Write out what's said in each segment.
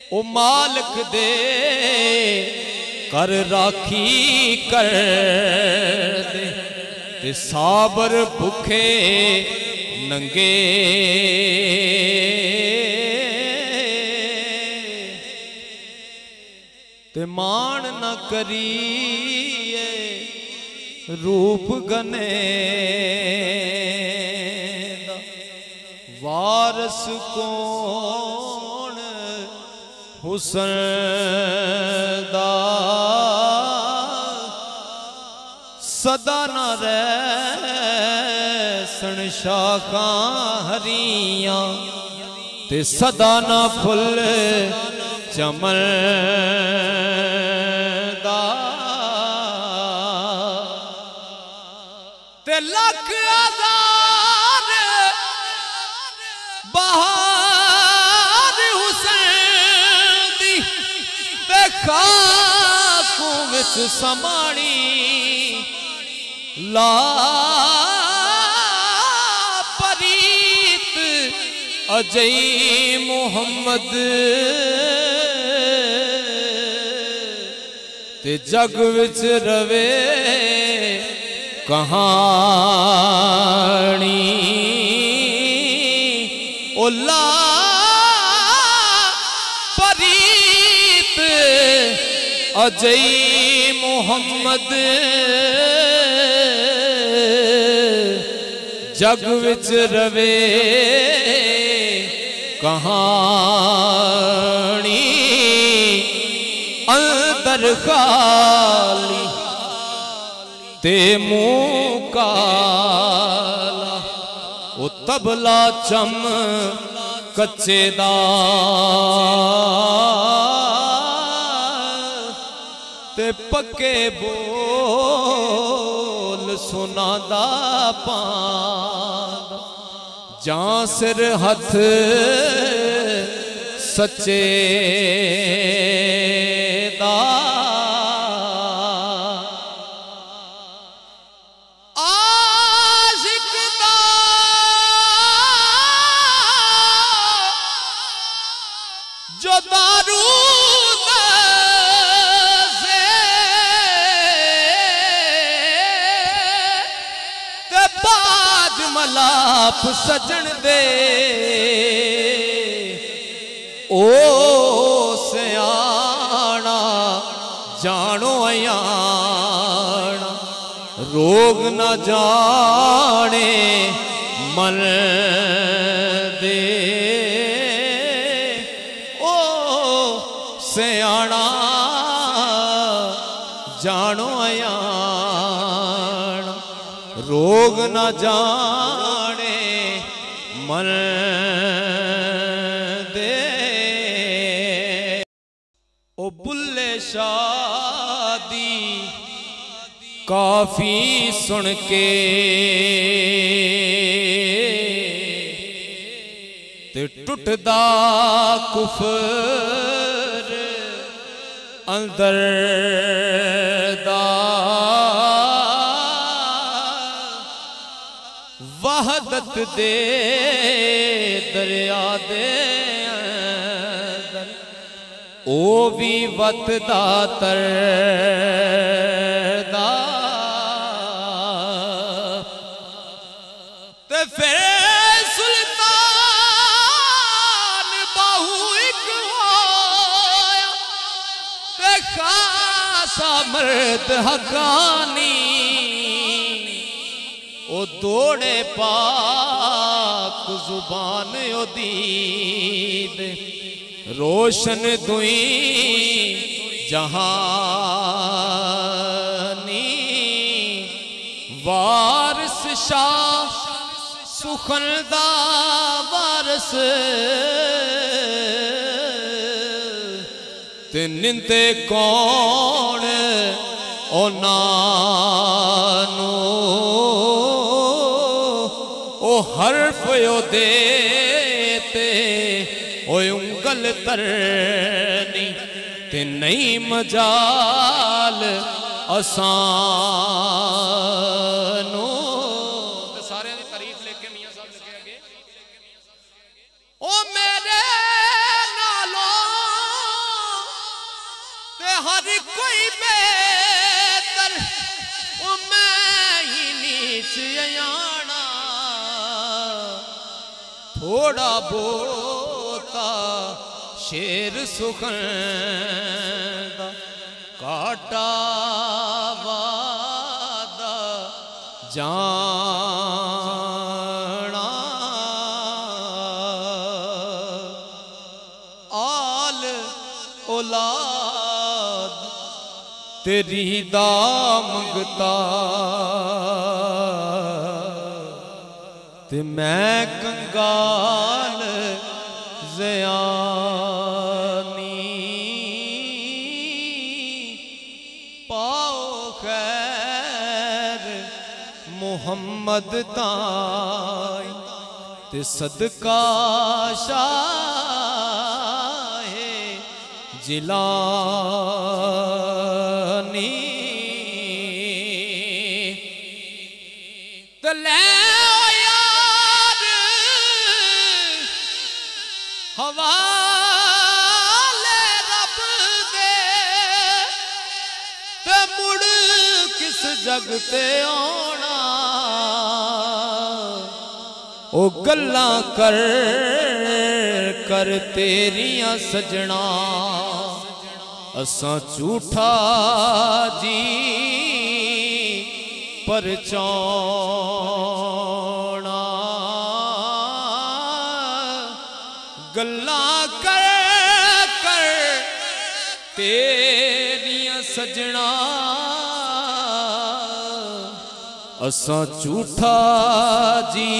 ओ मालिक दे कर राखी कर दे ते साबर भुखे नंगे ते मान न करिए रूप गने वारस कौन हुसन दा सदा न रहसन शाखां हरियां ते सदा न फुल चमन दा ते लख हजार बहार हुसैन दी ते खाकू विच समाणी ला परीत अजय मुहम्मद ते जग विच रवे कहानी ओला परीत अजय मुहम्मद जग विच रवे कहानी अंदर खाली ते मुँह काला ओ तबला चम कच्चे दा ते पक्के बोल सुनादा पांदा जां सिर हथ सच्चे दा आशिक दा जो दारू मलाप सजन दे ओ सियाणा जानो अयाणा रोग न जाने मन दे ओ सियाणा जानो अयाणा रोग न जाने मन दे ओ बुल्ले शादी काफी सुन के ते टुटदा कुफर अंदर दा वहदत दे दरिया दे अंदर ओ भी वतदा तरदा ते फिर सुल्तान बाहू एक होया ते खासा मर्द हकानी ओ दौड़े पाक जुबान ओदीद रोशन दुई जहानी वारिस शाह सुखनदा वारस ते निंदे कौन ओ नानू ओ हर्फ यो देते ओ उंगल तरनी ते नहीं मजाल असानो सारे दी तारीफ लेके मियां साहब लिखे आगे ओ मेरे नालों हर कोई बेहतर मैं ही नीच आना थोड़ा बोता शेर सुखन काटा वादा जाना आल औलाद तेरी दामगता ते मैं कंगाल ज़यानी पाओ खैर मुहम्मद ताई ते सदका शाहे जिलानी ते ले हवाले रब दे ते मुड़ किस जग ते आना ओ गल्लां कर कर तेरियां सजना असां झूठा जी परचाना गल्लां कर कर तेरियां सजना असां झूठा जी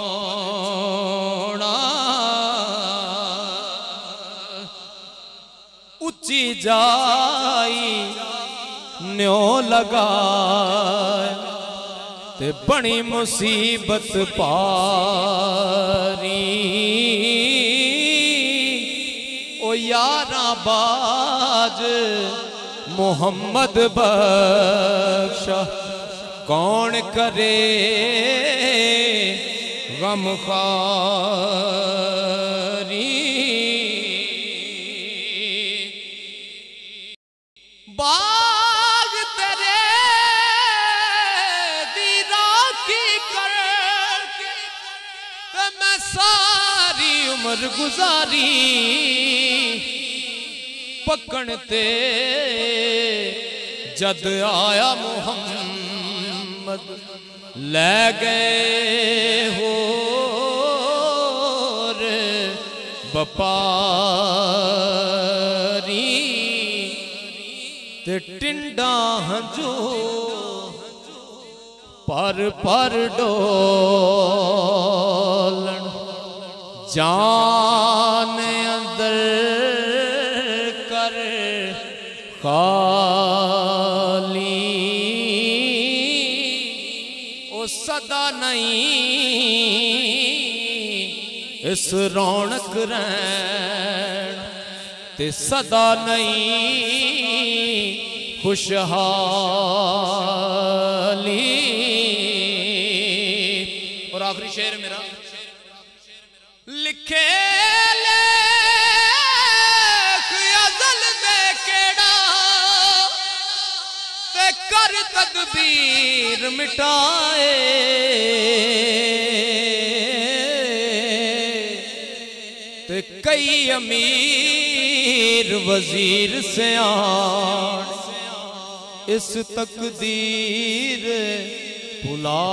परचाना उच्ची जाई न्यो लगाए ते बड़ी मुसीबत पारी ओ यारा बाज मोहम्मद बख्शा कौन करे गमखारी बाग तेरे दी राखी कर ते मैं सारी उम्र गुजारी पकड़ ते जद आया मुहम्मद ले गए हो बपारी ते टिंडा हंजू पर डोलन जान अंदर कर खाली ओ सदा नहीं इस रौनक रैन ते सदा नहीं खुशहाली। और आखिरी शेर मेरा लिखे अज़ल दे केड़ा ते कर तदबीर मिटाए ते कई अमीर वजीर सियाण इस तकदीर भुला